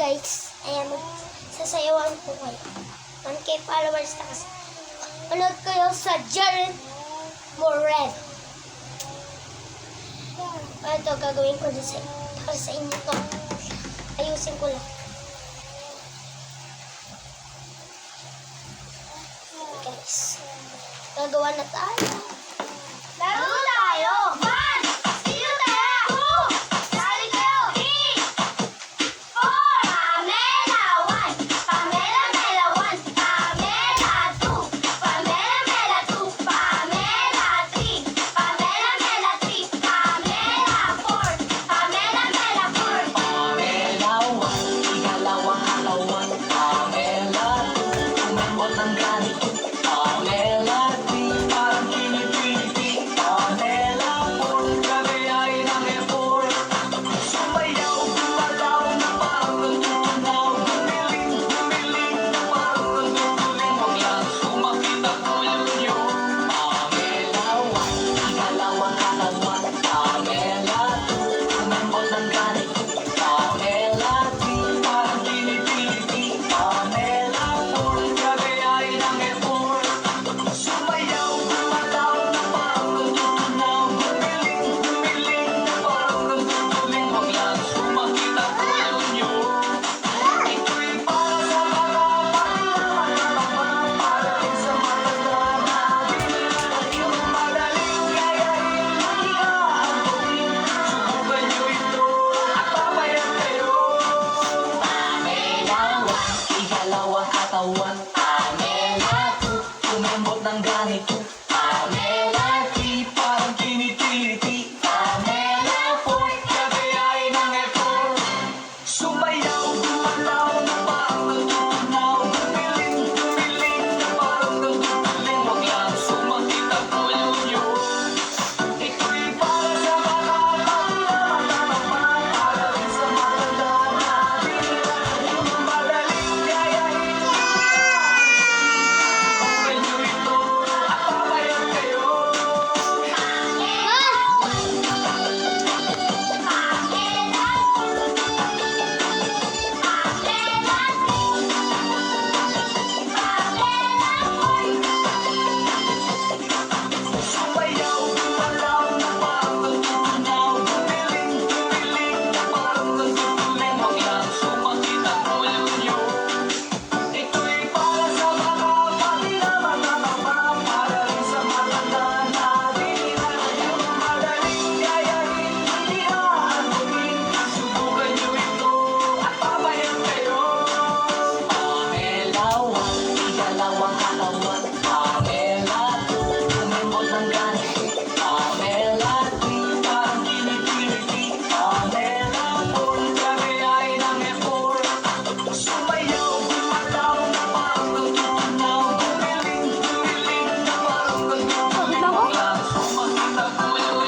guys. Ayan, sasayawan po kayo. 1K followers na kasi. Manood kayo sa Jaren Morel. Ito, gagawin ko din sa inyo to. Ayusin ko lang. Guys, gagawa na tayo. Laro tayo! One! Sino tayo? Two! Sali kayo! Three! Four! Pamela! One! Pamela Mela! One! Pamela! Two! Pamela Mela! Two! Pamela! Three! Pamela Mela! Three! Pamela! Four! Pamela Mela! Four! Pamela, ikalawang katawan. Pamela, umembot ang ganito. Pamela, parang pinipili. Pamela, kagayain ang effort. Sumayaw, gumalaw na parang nandunaw. Gumiling na parang nanduduling. Huwag lang sumakit ang ulo niyo. Pamela, ikalawang katawan. Pamela, umembot ang ganito. Pamela, parang pinipili. Pamela, kagayain ang effort. Sumayaw, gumalaw na parang nandunaw. Gumiling na parang nanduduling. Huwag lang sumakit ang ulo niyo. Ito'y para sa mga matatapang, para rin sa matatanda. Yung madaling gayahin, higaan ko rin. Subukan niyo ito at papayan kayo. Pamela, ikalawang katawan.